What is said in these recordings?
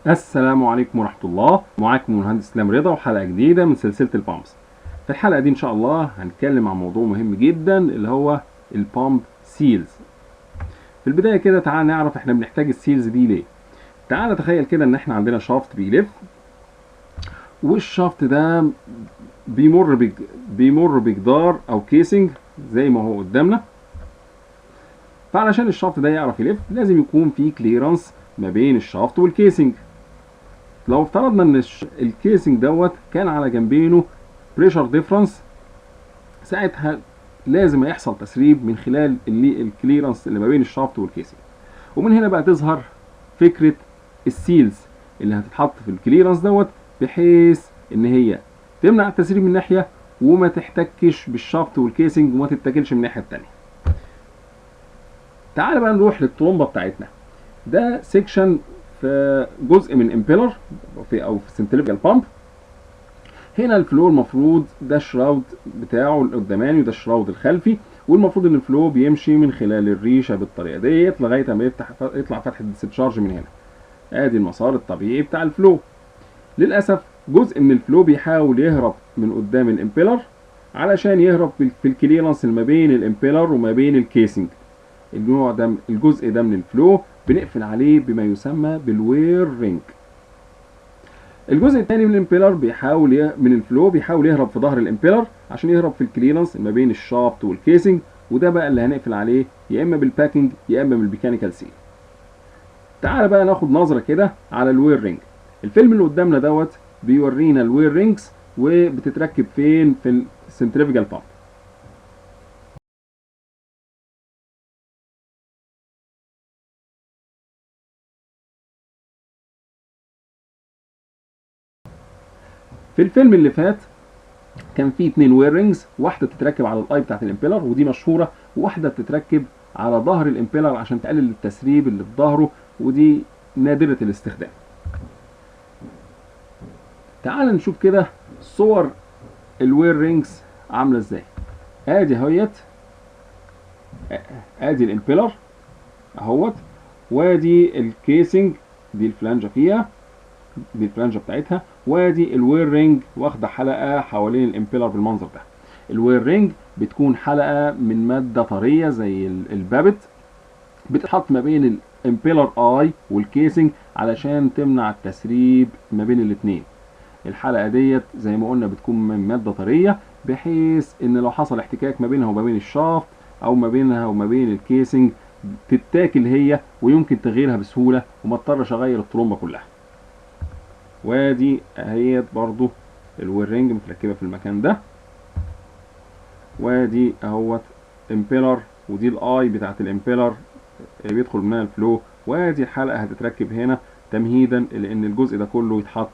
السلام عليكم ورحمة الله. معاكم المهندس اسلام رضا وحلقة جديدة من سلسلة البامبس. في الحلقة دي إن شاء الله هنتكلم عن موضوع مهم جدا اللي هو البامب سيلز. في البداية كده تعال نعرف احنا بنحتاج السيلز دي ليه. تعال نتخيل كده ان احنا عندنا شافت بيلف، والشافت ده بيمر بجدار او كيسنج زي ما هو قدامنا. فعلشان الشافت ده يعرف يلف لازم يكون في كليرنس ما بين الشافت والكيسنج. لو افترضنا ان الكيسنج دوت كان على جنبينه بريشر ديفرنس، ساعتها لازم يحصل تسريب من خلال الكليرنس اللي ما بين الشافت والكيسنج. ومن هنا بقى تظهر فكره السيلز اللي هتتحط في الكليرنس دوت، بحيث ان هي تمنع التسريب من ناحيه وما تحتكش بالشافت والكيسنج وما تتاكلش من الناحيه الثانيه. تعال بقى نروح للطرمبه بتاعتنا. ده سيكشن في جزء من امبيلر او في سنتريفيال بامب. هنا الفلو المفروض ده الشراود بتاعه القداماني وده الشراود الخلفي، والمفروض ان الفلو بيمشي من خلال الريشه بالطريقه ديت لغايه ما يطلع فتحه الديسشارج من هنا. ادي المسار الطبيعي بتاع الفلو. للاسف جزء من الفلو بيحاول يهرب من قدام الامبيلر علشان يهرب في الكليرنس اللي ما بين الامبيلر وما بين الكيسنج. الجزء ده من الفلو بنقفل عليه بما يسمى بالوير رينج. الجزء الثاني من الامبيلر من الفلو بيحاول يهرب في ظهر الامبيلر عشان يهرب في الكليرنس ما بين الشافت والكيسنج، وده بقى اللي هنقفل عليه يا اما بالباكنج يا اما بالميكانيكال سيل. تعال بقى ناخد نظره كده على الوير رينج. الفيلم اللي قدامنا دوت بيورينا الوير رينجز وبتتركب فين في السنتريفيجال بامب. في الفيلم اللي فات كان في 2 وير رينجز، واحده بتتركب على الاي بتاعت الامبيلر ودي مشهوره، وواحده بتتركب على ظهر الامبيلر عشان تقلل التسريب اللي في ظهره، ودي نادره الاستخدام. تعال نشوف كده صور الوير رينجز عامله ازاي. ادي اهيت، ادي الامبيلر اهوت، وادي الكيسنج دي الفلانجه فيها، دي الفلانجه بتاعتها، وادي الوير رينج واخده حلقه حوالين الامبيلر بالمنظر ده. الوير رينج بتكون حلقه من ماده طريه زي البابت، بتتحط ما بين الامبيلر اي والكيسنج علشان تمنع التسريب ما بين الاثنين. الحلقه ديت زي ما قلنا بتكون من ماده طريه، بحيث ان لو حصل احتكاك ما بينها وما بين الشافت او ما بينها وما بين الكيسنج تتاكل هي، ويمكن تغييرها بسهوله وما اضطرش اغير الترومبه كلها. وادي اهيت برضو الوير رينج متركبه في المكان ده، وادي اهوت امبيلر، ودي الاي بتاعت الامبيلر بيدخل منها الفلو، وادي الحلقه هتتركب هنا تمهيدا لان الجزء ده كله يتحط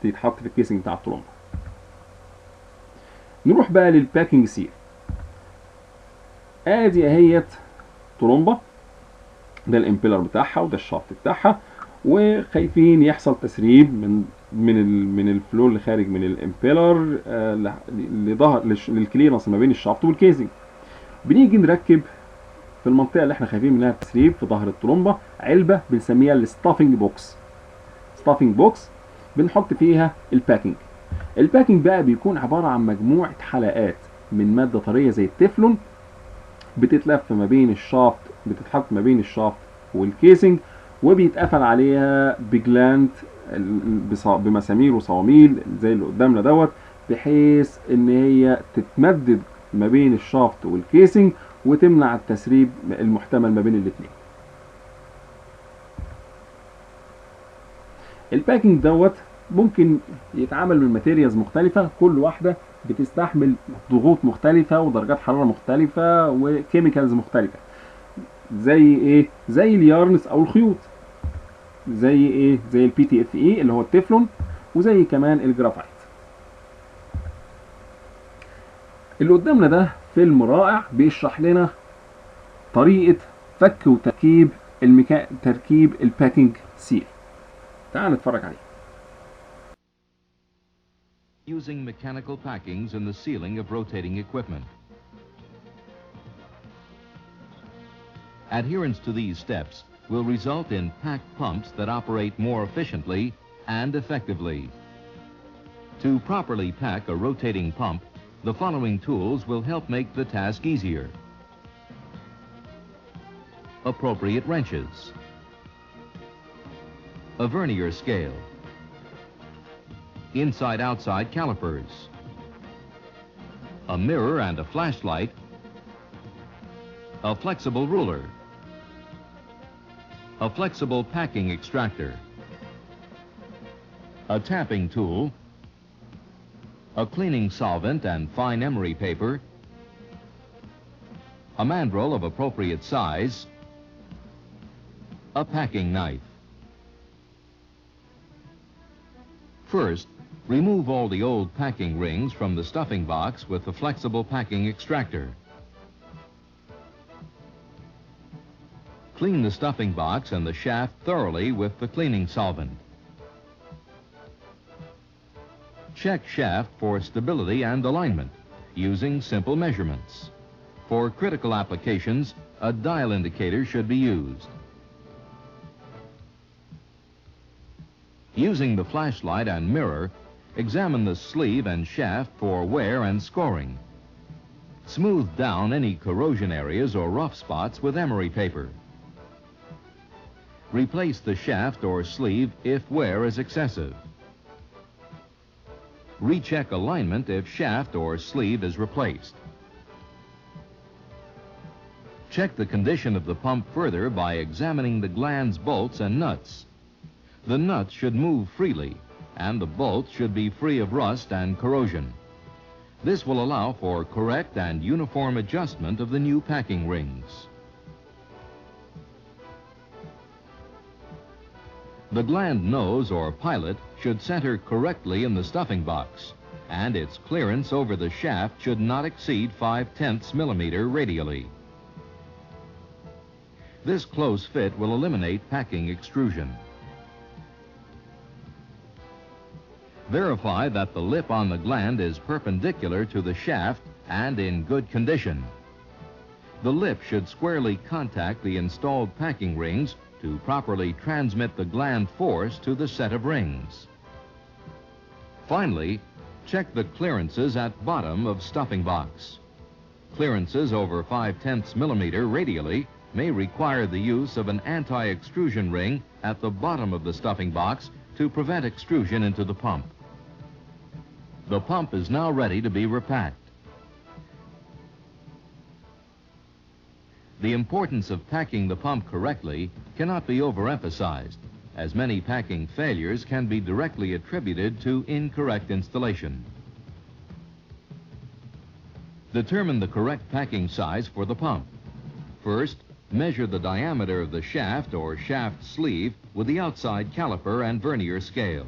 في الكيسنج بتاع الترومبه. نروح بقى للباكينج سيل. ادي اهيت ترومبه، ده الامبيلر بتاعها وده الشافت بتاعها، وخايفين يحصل تسريب من الفلو اللي خارج من الامبيلر لظهر للكليرنس ما بين الشافت والكيسنج. بنيجي نركب في المنطقه اللي احنا خايفين منها التسريب في ظهر الترومبه علبه بنسميها الستافنج بوكس. ستافنج بوكس بنحط فيها الباكينج. الباكينج بقى بيكون عباره عن مجموعه حلقات من ماده طريه زي التeflon، بتتلف ما بين الشافت، بتتحط ما بين الشافت والكيسنج، وبيتقفل عليها بجلانت بمسامير وصواميل زي اللي قدامنا دوت، بحيث ان هي تتمدد ما بين الشافت والكيسنج وتمنع التسريب المحتمل ما بين الاثنين. الباكينج دوت ممكن يتعمل من ماتيريالز مختلفة، كل واحدة بتستحمل ضغوط مختلفة ودرجات حرارة مختلفة وكيميكالز مختلفة. زي ايه؟ زي اليارنز او الخيوط. زي ايه؟ زي البي تي اف اي اللي هو التeflon، وزي كمان الجرافايت. اللي قدامنا ده فيلم رائع بيشرح لنا طريقة فك وتركيب تركيب الباكينج سيل. تعال نتفرج عليه. Using mechanical packings in the sealing of rotating equipment. Adherence to these steps will result in packed pumps that operate more efficiently and effectively. To properly pack a rotating pump, the following tools will help make the task easier. Appropriate wrenches, a vernier scale, inside-outside calipers, a mirror and a flashlight, a flexible ruler, a flexible packing extractor, a tapping tool, a cleaning solvent and fine emery paper, a mandrel of appropriate size, a packing knife. First, remove all the old packing rings from the stuffing box with the flexible packing extractor. Clean the stuffing box and the shaft thoroughly with the cleaning solvent. Check shaft for stability and alignment using simple measurements. For critical applications, a dial indicator should be used. Using the flashlight and mirror, examine the sleeve and shaft for wear and scoring. Smooth down any corrosion areas or rough spots with emery paper. Replace the shaft or sleeve if wear is excessive. Recheck alignment if shaft or sleeve is replaced. Check the condition of the pump further by examining the glands, bolts, and nuts. The nuts should move freely, and the bolts should be free of rust and corrosion. This will allow for correct and uniform adjustment of the new packing rings. The gland nose or pilot should center correctly in the stuffing box, and its clearance over the shaft should not exceed 5/10 millimeter radially. This close fit will eliminate packing extrusion. Verify that the lip on the gland is perpendicular to the shaft and in good condition. The lip should squarely contact the installed packing rings to properly transmit the gland force to the set of rings. Finally, check the clearances at bottom of stuffing box. Clearances over 5/10 millimeter radially may require the use of an anti-extrusion ring at the bottom of the stuffing box to prevent extrusion into the pump. The pump is now ready to be repacked. The importance of packing the pump correctly cannot be overemphasized, as many packing failures can be directly attributed to incorrect installation. Determine the correct packing size for the pump. First, measure the diameter of the shaft or shaft sleeve with the outside caliper and vernier scale.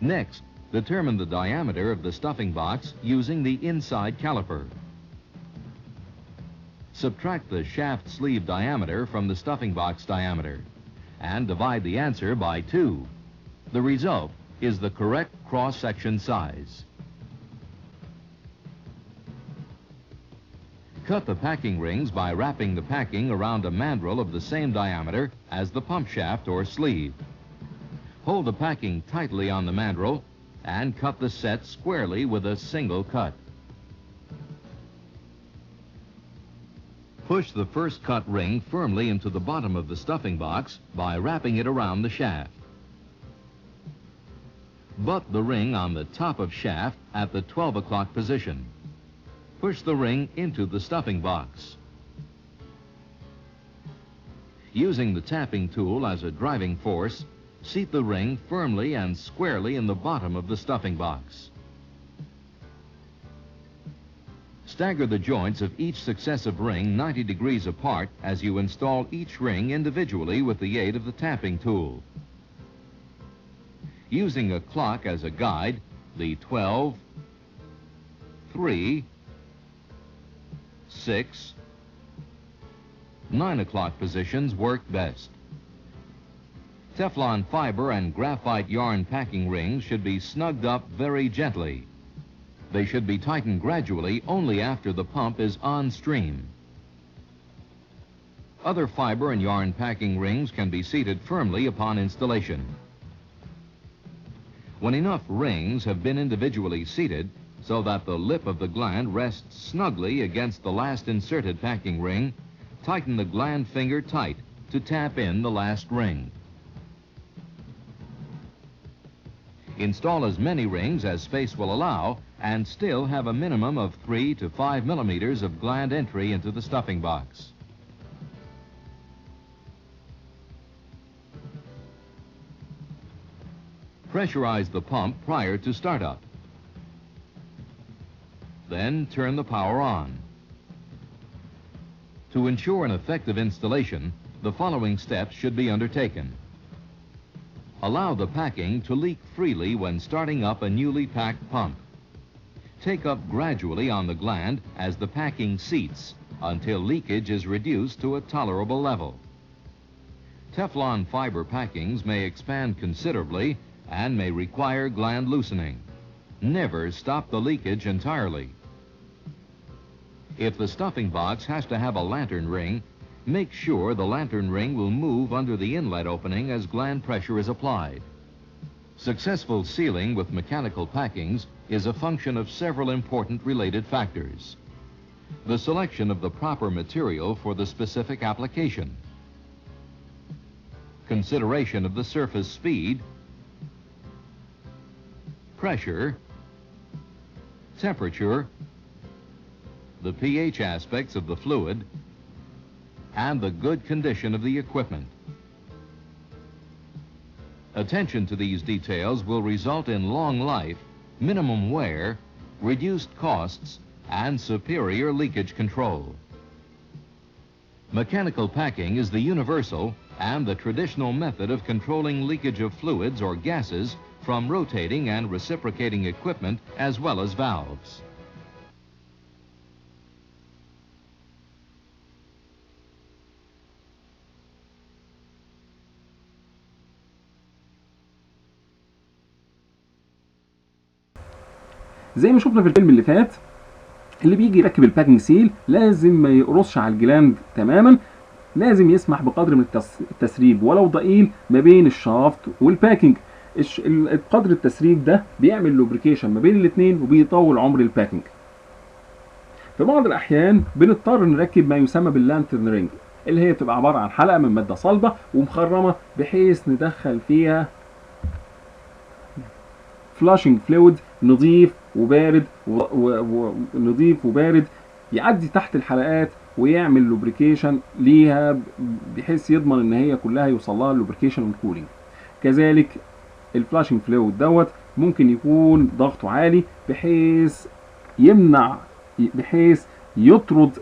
Next, determine the diameter of the stuffing box using the inside caliper. Subtract the shaft sleeve diameter from the stuffing box diameter and divide the answer by 2. The result is the correct cross-section size. Cut the packing rings by wrapping the packing around a mandrel of the same diameter as the pump shaft or sleeve. Hold the packing tightly on the mandrel and cut the set squarely with a single cut. Push the first cut ring firmly into the bottom of the stuffing box by wrapping it around the shaft. Butt the ring on the top of shaft at the 12 o'clock position. Push the ring into the stuffing box. Using the tapping tool as a driving force, seat the ring firmly and squarely in the bottom of the stuffing box. Stagger the joints of each successive ring 90 degrees apart as you install each ring individually with the aid of the tapping tool. Using a clock as a guide, the 12, 3, 6, 9 o'clock positions work best. Teflon fiber and graphite yarn packing rings should be snugged up very gently. They should be tightened gradually only after the pump is on stream. Other fiber and yarn packing rings can be seated firmly upon installation. When enough rings have been individually seated so that the lip of the gland rests snugly against the last inserted packing ring, tighten the gland finger tight to tap in the last ring. Install as many rings as space will allow and still have a minimum of 3 to 5 millimeters of gland entry into the stuffing box. Pressurize the pump prior to startup. Then turn the power on. To ensure an effective installation, the following steps should be undertaken. Allow the packing to leak freely when starting up a newly packed pump. Take up gradually on the gland as the packing seats until leakage is reduced to a tolerable level. Teflon fiber packings may expand considerably and may require gland loosening. Never stop the leakage entirely. If the stuffing box has to have a lantern ring, make sure the lantern ring will move under the inlet opening as gland pressure is applied. Successful sealing with mechanical packings is a function of several important related factors. The selection of the proper material for the specific application, consideration of the surface speed, pressure, temperature, the pH aspects of the fluid, and the good condition of the equipment. Attention to these details will result in long life, minimum wear, reduced costs, and superior leakage control. Mechanical packing is the universal and the traditional method of controlling leakage of fluids or gases from rotating and reciprocating equipment as well as valves. زي ما شفنا في الفيلم اللي فات، اللي بيجي يركب الباكنج سيل لازم ما يقرصش على الجلاند تماما، لازم يسمح بقدر من التسريب ولو ضئيل ما بين الشافت والباكنج. قدر التسريب ده بيعمل لوبريكيشن ما بين الاثنين وبيطول عمر الباكنج. في بعض الاحيان بنضطر نركب ما يسمى باللانترن رينج، اللي هي بتبقى عباره عن حلقه من ماده صلبه ومخرمه بحيث ندخل فيها فلاشنج فلويد نظيف وبارد ونظيف وبارد يعدي تحت الحلقات ويعمل لوبريكيشن ليها بحيث يضمن ان هي كلها يوصل لها اللوبريكيشن والكولينج. كذلك الفلاشنج فلويد دوت ممكن يكون ضغطه عالي بحيث يطرد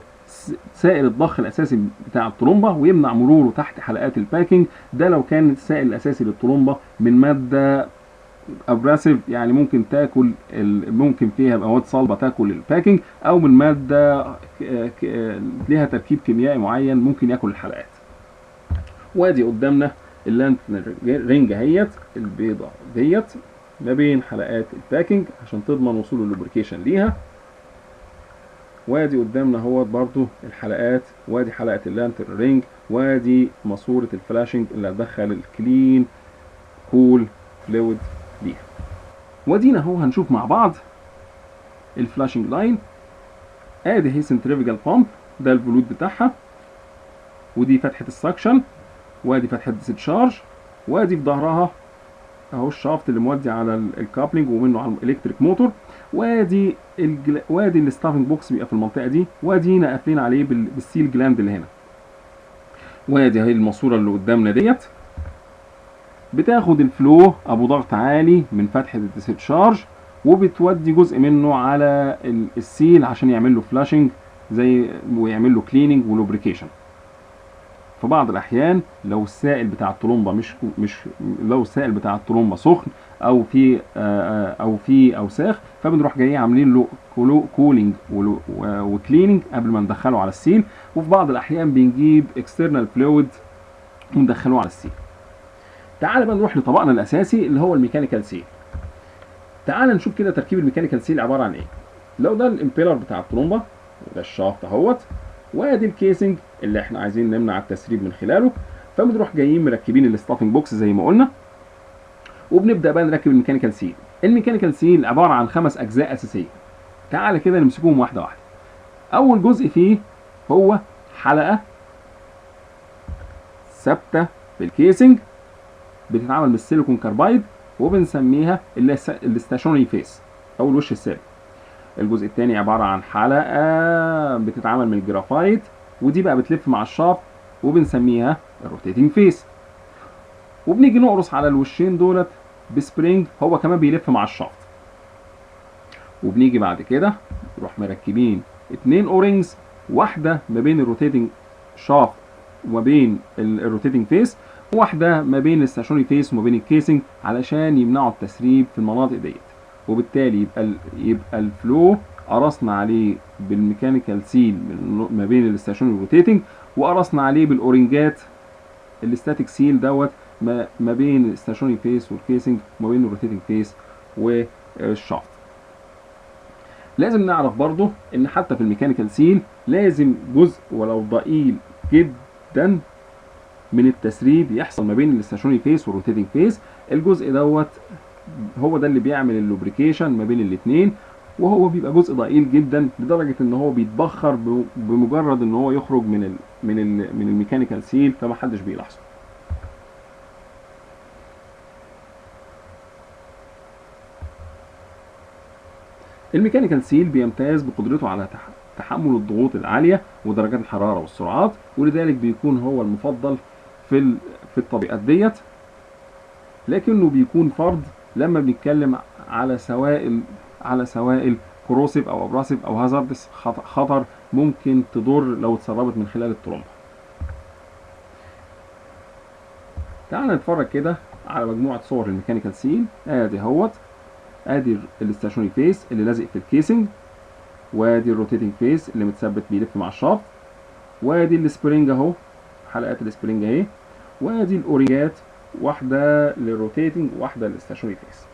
سائل الضخ الاساسي بتاع الطرمبه ويمنع مروره تحت حلقات الباكنج. ده لو كان السائل الاساسي للطرمبه من ماده ابراسيف، يعني ممكن تاكل ممكن فيها مواد صلبه تاكل الباكنج، او من ماده ليها تركيب كيميائي معين ممكن ياكل الحلقات. وادي قدامنا اللانترن رينج اهيت البيضه ديت ما بين حلقات الباكنج عشان تضمن وصول اللوبريكيشن ليها. وادي قدامنا اهوت برضو الحلقات، وادي حلقه اللانترن رينج، وادي ماسوره الفلاشنج اللي هتدخل الكلين كول فلويد ليها. ودينا اهو هنشوف مع بعض الفلاشنج لاين. ادي هي سنتريفيجال بامب، ده الفلود بتاعها، ودي فتحه السكشن، وادي فتحه الديسشارج، وادي في ظهرها اهو الشافت اللي مودي على الكابلنج ومنه على الالكتريك موتور، وادي وادي الستافنج بوكس بيبقى في المنطقه دي، وادينا قافلين عليه بالسيل جلاند اللي هنا. وادي اهي الماسوره اللي قدامنا ديت بتاخد الفلو ابو ضغط عالي من فتحه الديسشارج وبتودي جزء منه على السيل عشان يعمل له فلاشنج ويعمل له كليننج ولوبريكيشن. في بعض الاحيان لو السائل بتاع الطرمبه لو السائل بتاع الطرمبه سخن او في اوساخ، فبنروح جايين عاملين له كولينج وكليننج قبل ما ندخله على السيل. وفي بعض الاحيان بنجيب اكسترنال فلويد وندخله على السيل. تعال بقى نروح لطبقنا الاساسي اللي هو الميكانيكال سيل. تعال نشوف كده تركيب الميكانيكال سيل عباره عن ايه. لو ده الامبيلر بتاع الطرمبه وده الشافت اهوت، وادي الكيسنج اللي احنا عايزين نمنع التسريب من خلاله. فبنروح جايين مركبين الستافنج بوكس زي ما قلنا، وبنبدا بقى نركب الميكانيكال سيل. الميكانيكال سيل عباره عن 5 اجزاء اساسيه. تعالى كده نمسكهم واحده واحده. اول جزء فيه هو حلقه ثابته في الكيسنج بتتعمل من السيليكون كاربايد، وبنسميها الاستاشونري فيس او الوش الثابت. الجزء الثاني عباره عن حلقه بتتعمل من الجرافايت، ودي بقى بتلف مع الشافت وبنسميها الروتيتنج فيس. وبنيجي نقرص على الوشين دولت بسبرينج هو كمان بيلف مع الشافت. وبنيجي بعد كده نروح مركبين 2 اورنجز، واحده ما بين الروتيتنج شافت وما بين الروتيتنج فيس، وواحده ما بين الستاشونري فيس وما بين الكيسنج، علشان يمنعوا التسريب في المناطق ديت. وبالتالي يبقى الفلو قرصنا عليه بالميكانيكال سيل ما بين الستاشونري والروتيتنج، وقرصنا عليه بالاورنجات الاستاتيك سيل دوت ما بين الستاشونري فيس والكيسنج وما بين الروتيتنج فيس والشافت. لازم نعرف برضو ان حتى في الميكانيكال سيل لازم جزء ولو ضئيل جدا من التسريب يحصل ما بين الستاشونري فيس والروتيتنج فيس. الجزء دوت هو ده اللي بيعمل اللوبريكيشن ما بين الاثنين، وهو بيبقى جزء ضئيل جدا لدرجه ان هو بيتبخر بمجرد ان هو يخرج من الميكانيكال سيل، فما حدش بيلاحظه. الميكانيكال سيل بيمتاز بقدرته على تحمل الضغوط العاليه ودرجات الحراره والسرعات، ولذلك بيكون هو المفضل في الطريقات ديت. لكنه بيكون فرض لما بنتكلم على سوائل كروسيف او ابراسيف او هازاردس، خطر ممكن تضر لو اتسربت من خلال الترومبه. تعال نتفرج كده على مجموعه صور الميكانيكال سيل. ادي الستاشونري فيس اللي لازق في الكيسنج، وادي الروتيتنج فيس اللي متثبت بيلف مع الشافت، وادي السبرينج اهو، حلقات السبرينج اهي، وادي الاوريجات، واحده للروتيتنج وواحده للستاشونري فيس.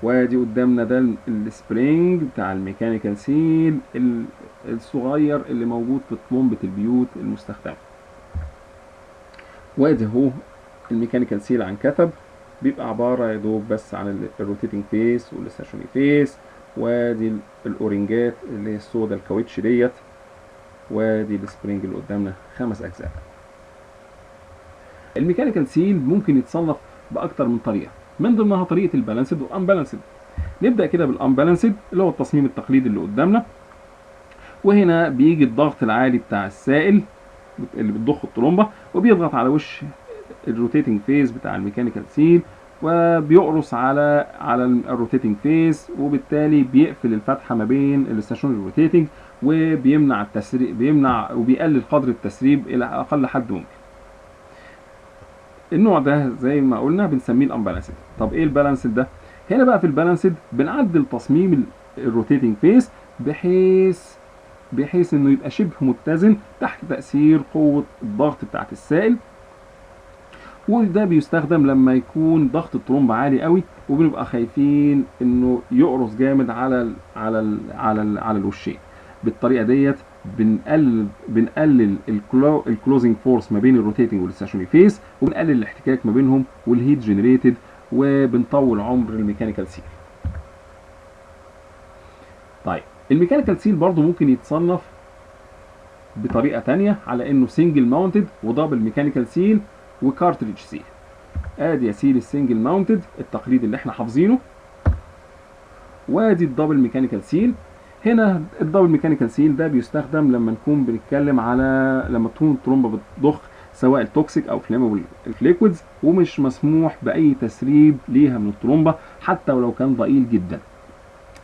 وادي قدامنا ده السبرينج بتاع الميكانيكال سيل الصغير اللي موجود في طلمبة البيوت المستخدمة. وادي اهو الميكانيكال سيل عن كثب، بيبقى عبارة يا دوب بس عن الروتيتنج فيس والستاشونري فيس. وادي الاورنجات اللي هي السودا الكاوتش ديت، وادي السبرينج اللي قدامنا 5 اجزاء. الميكانيكال سيل ممكن يتصنف باكتر من طريقة، من ضمنها طريقة البالانسد والانبالانسد. نبدأ كده بالانبالانسد اللي هو التصميم التقليدي اللي قدامنا. وهنا بيجي الضغط العالي بتاع السائل اللي بتضخ الطرمبة، وبيضغط على وش الروتيتنج فيس بتاع الميكانيكال سيل، وبيقرص على الروتيتنج فيس، وبالتالي بيقفل الفتحة ما بين الستاشونري والروتيتنج، وبيمنع التسريب، وبيقلل قدر التسريب إلى أقل حد ممكن. النوع ده زي ما قلنا بنسميه الانبالانسد. طب ايه البالانسد ده؟ هنا بقى في البالانسد بنعدل تصميم الروتيتنج فيس بحيث انه يبقى شبه متزن تحت تأثير قوة الضغط بتاعت السائل. وده بيستخدم لما يكون ضغط الطرمبة عالي قوي، وبنبقى خايفين انه يقرص جامد على الوشين. بالطريقة ديت بنقلل الكلوزنج فورس ما بين الروتيتنج والستاشونري فيس، وبنقلل الاحتكاك ما بينهم والهيت جنريتد، وبنطول عمر الميكانيكال سيل. طيب الميكانيكال سيل برضو ممكن يتصنف بطريقة تانية على انه سنجل ماونتد ودبل ميكانيكال سيل وكارتريج سيل. ادي يا سيل السنجل ماونتد التقليدي اللي احنا حافظينه، وادي الدبل ميكانيكال سيل. هنا الدبل ميكانيكال سيل ده بيستخدم لما نكون بنتكلم على لما تكون الطرمبه بتضخ سواء توكسيك او فليمبل ليكويدز، ومش مسموح باي تسريب ليها من الطرمبه حتى ولو كان ضئيل جدا.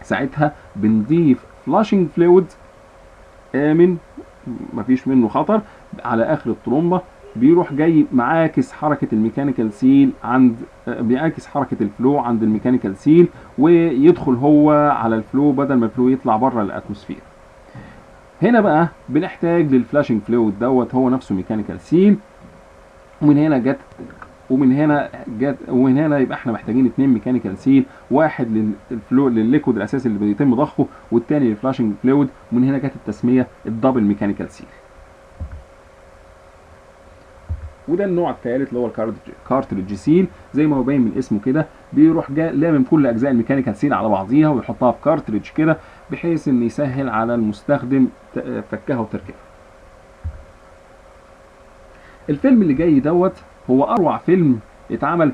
ساعتها بنضيف فلاشنج فلويد امن مفيش منه خطر على اخر الطرمبه، بيروح جاي معاكس حركه الميكانيكال سيل بيعاكس حركه الفلو عند الميكانيكال سيل، ويدخل هو على الفلو بدل ما الفلو يطلع بره الاتموسفير. هنا بقى بنحتاج للفلاشنج فلويد دوت هو نفسه ميكانيكال سيل. ومن هنا جت ومن هنا يبقى احنا محتاجين 2 ميكانيكال سيل، واحد للليكويد الاساسي اللي بيتم ضخه، والتاني للفلاشنج فلويد، ومن هنا جت التسميه الدبل ميكانيكال سيل. وده النوع الثالث اللي هو الكارتريدج سيل. زي ما هو باين من اسمه كده، بيروح لامم كل اجزاء الميكانيكال سيل على بعضيها ويحطها في كارتريدج كده، بحيث ان يسهل على المستخدم فكها وتركيبها. الفيلم اللي جاي دوت هو اروع فيلم اتعمل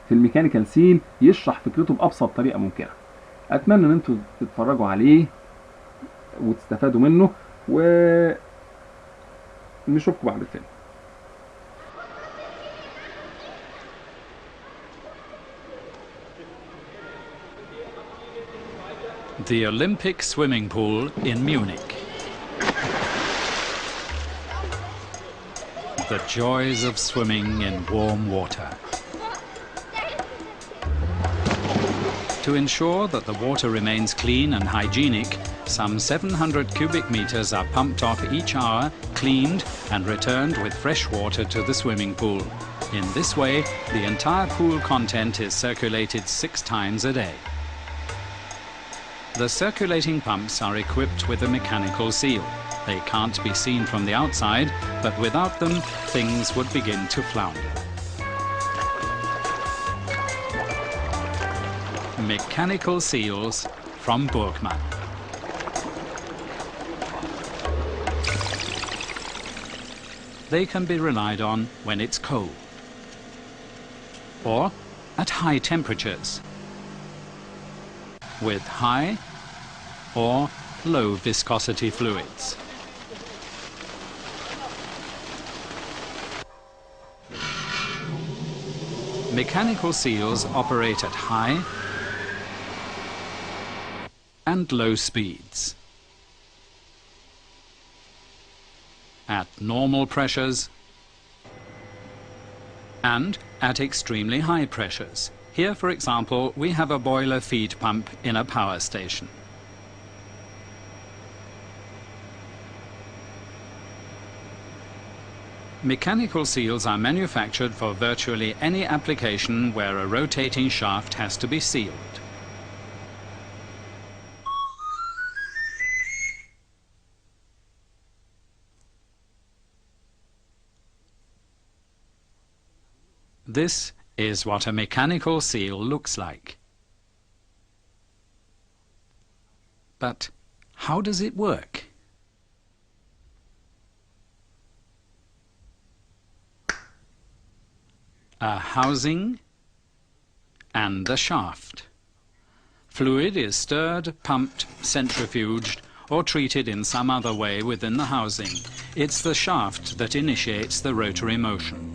في الميكانيكال سيل، يشرح فكرته بابسط طريقه ممكنه. اتمنى ان انتوا تتفرجوا عليه وتستفادوا منه، ونشوفكم بعد الفيلم. The Olympic swimming pool in Munich. The joys of swimming in warm water. To ensure that the water remains clean and hygienic, some 700 cubic meters are pumped off each hour, cleaned and returned with fresh water to the swimming pool. In this way, the entire pool content is circulated 6 times a day. The circulating pumps are equipped with a mechanical seal. They can't be seen from the outside, but without them, things would begin to flounder. Mechanical seals from Burgmann. They can be relied on when it's cold, or at high temperatures, with high or low viscosity fluids. Mechanical seals operate at high and low speeds, at normal pressures and at extremely high pressures. Here, for example, we have a boiler feed pump in a power station. Mechanical seals are manufactured for virtually any application where a rotating shaft has to be sealed. This is what a mechanical seal looks like. But how does it work? A housing and a shaft. Fluid is stirred, pumped, centrifuged, or treated in some other way within the housing. It's the shaft that initiates the rotary motion.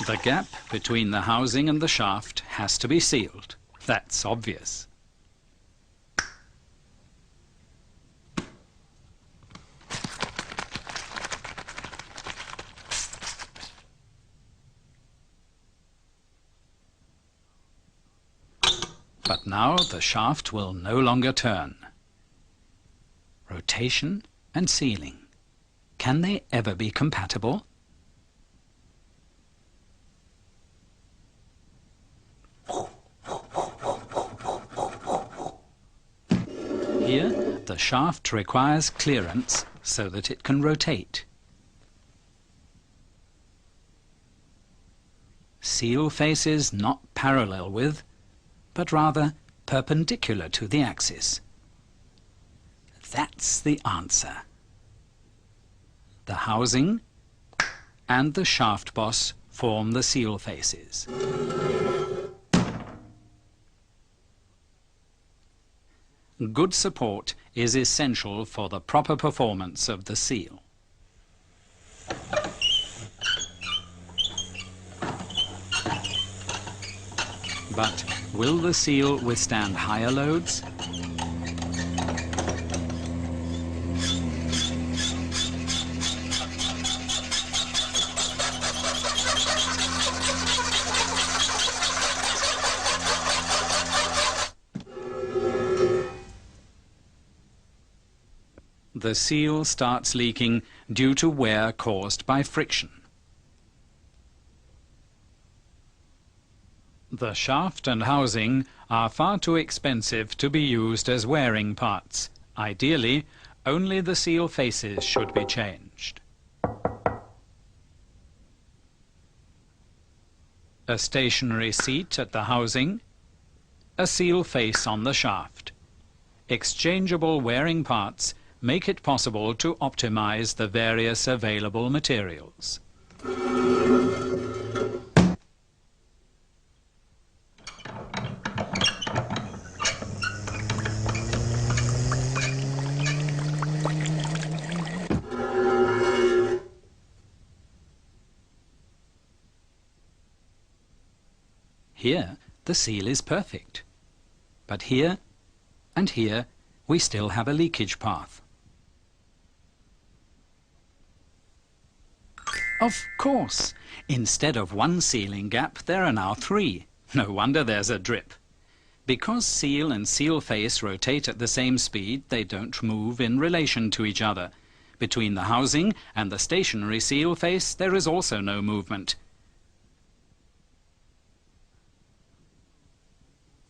The gap between the housing and the shaft has to be sealed. That's obvious. But now the shaft will no longer turn. Rotation and sealing. Can they ever be compatible? Here, the shaft requires clearance so that it can rotate. Seal faces not parallel with, but rather perpendicular to the axis. That's the answer. The housing and the shaft boss form the seal faces. Good support is essential for the proper performance of the seal. But will the seal withstand higher loads? the seal starts leaking due to wear caused by friction. The shaft and housing are far too expensive to be used as wearing parts. Ideally, only the seal faces should be changed. A stationary seat at the housing, a seal face on the shaft. Exchangeable wearing parts make it possible to optimize the various available materials. Here, the seal is perfect. But here and here, we still have a leakage path. Of course! Instead of one sealing gap, there are now 3. No wonder there's a drip. Because seal and seal face rotate at the same speed, they don't move in relation to each other. Between the housing and the stationary seal face, there is also no movement.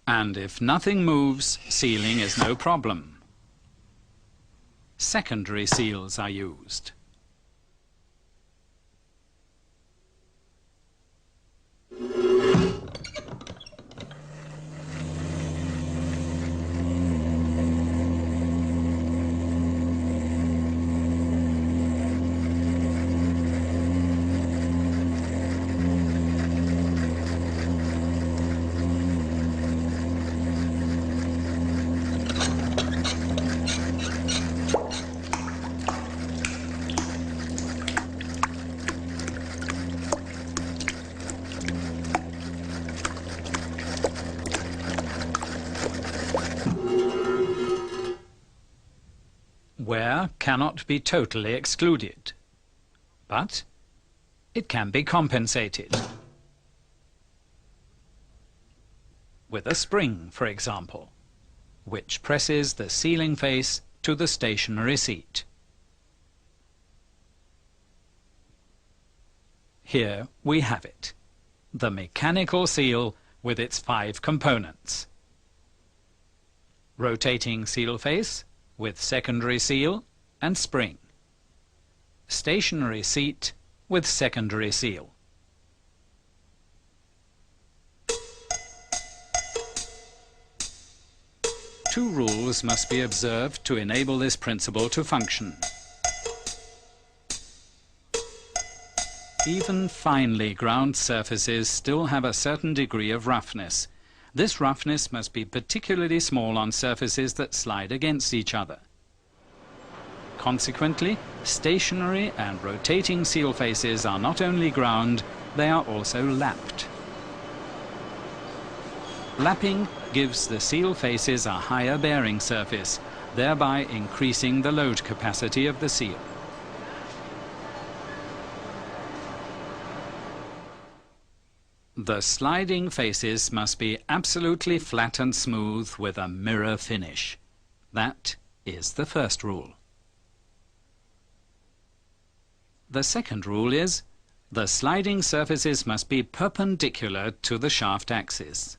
And if nothing moves, sealing is no problem. Secondary seals are used. Wear cannot be totally excluded, but it can be compensated. With a spring, for example, which presses the sealing face to the stationary seat. Here we have it, the mechanical seal with its 5 components. Rotating seal face with secondary seal and spring. Stationary seat with secondary seal. Two rules must be observed to enable this principle to function. Even finely ground surfaces still have a certain degree of roughness. This roughness must be particularly small on surfaces that slide against each other. Consequently, stationary and rotating seal faces are not only ground, they are also lapped. Lapping gives the seal faces a higher bearing surface, thereby increasing the load capacity of the seal. The sliding faces must be absolutely flat and smooth with a mirror finish. That is the first rule. The second rule is the sliding surfaces must be perpendicular to the shaft axis.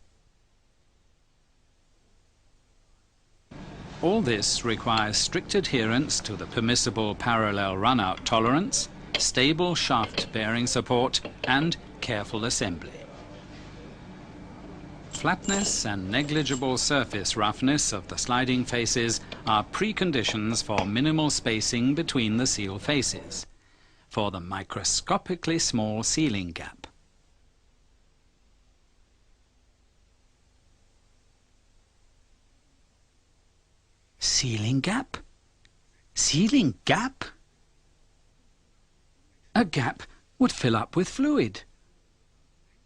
All this requires strict adherence to the permissible parallel run-out tolerance, stable shaft bearing support, and careful assembly. Flatness and negligible surface roughness of the sliding faces are preconditions for minimal spacing between the seal faces, for the microscopically small sealing gap. Sealing gap? Sealing gap? A gap would fill up with fluid.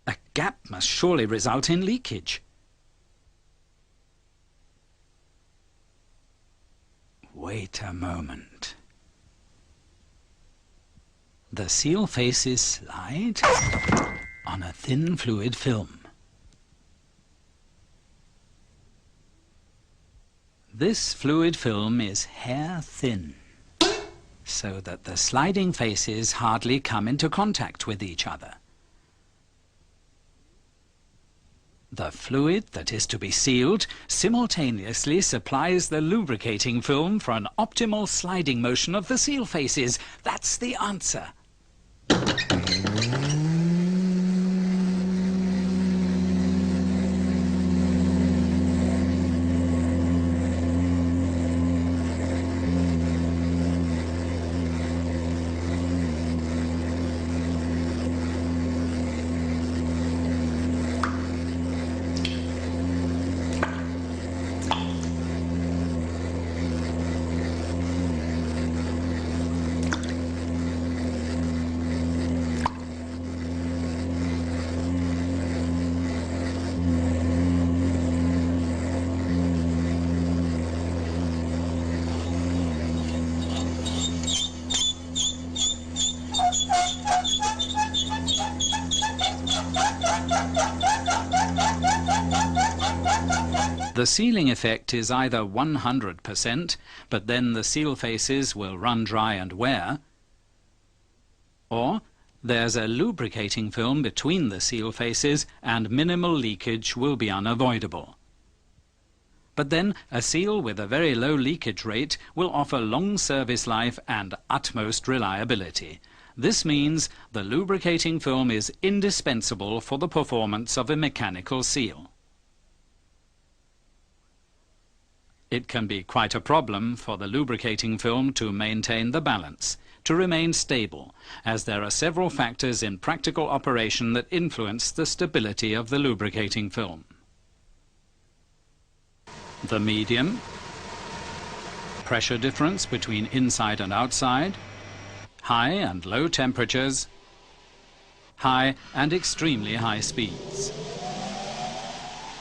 A gap must surely result in leakage. Wait a moment. The seal faces slide on a thin fluid film. This fluid film is hair thin. so that the sliding faces hardly come into contact with each other. The fluid that is to be sealed simultaneously supplies the lubricating film for an optimal sliding motion of the seal faces. That's the answer. The sealing effect is either 100%, but then the seal faces will run dry and wear, or there's a lubricating film between the seal faces and minimal leakage will be unavoidable. But then a seal with a very low leakage rate will offer long service life and utmost reliability. This means the lubricating film is indispensable for the performance of a mechanical seal. It can be quite a problem for the lubricating film to maintain the balance, to remain stable, as there are several factors in practical operation that influence the stability of the lubricating film. The medium, pressure difference between inside and outside, high and low temperatures, high and extremely high speeds.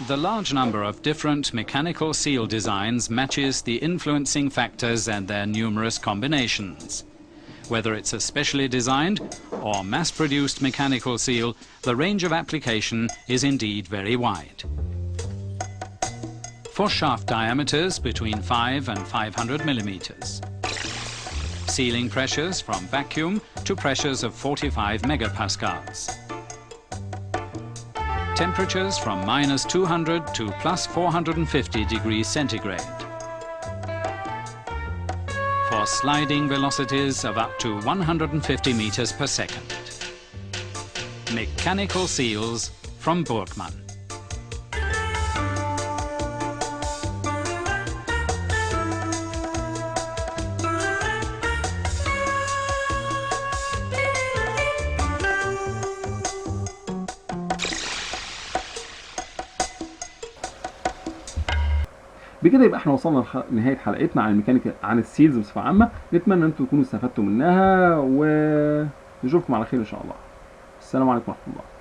The large number of different mechanical seal designs matches the influencing factors and their numerous combinations. Whether it's a specially designed or mass-produced mechanical seal, the range of application is indeed very wide. For shaft diameters between 5 and 500 millimeters. Sealing pressures from vacuum to pressures of 45 megapascals. Temperatures from -200 to +450 degrees centigrade. For sliding velocities of up to 150 meters per second. Mechanical seals from Burgmann. بكده يبقى احنا وصلنا لنهايه حلقتنا عن الميكانيكا، عن السيلز بصفه عامه. نتمنى ان انتم تكونوا استفدتوا منها، ونشوفكم على خير ان شاء الله. السلام عليكم ورحمه الله.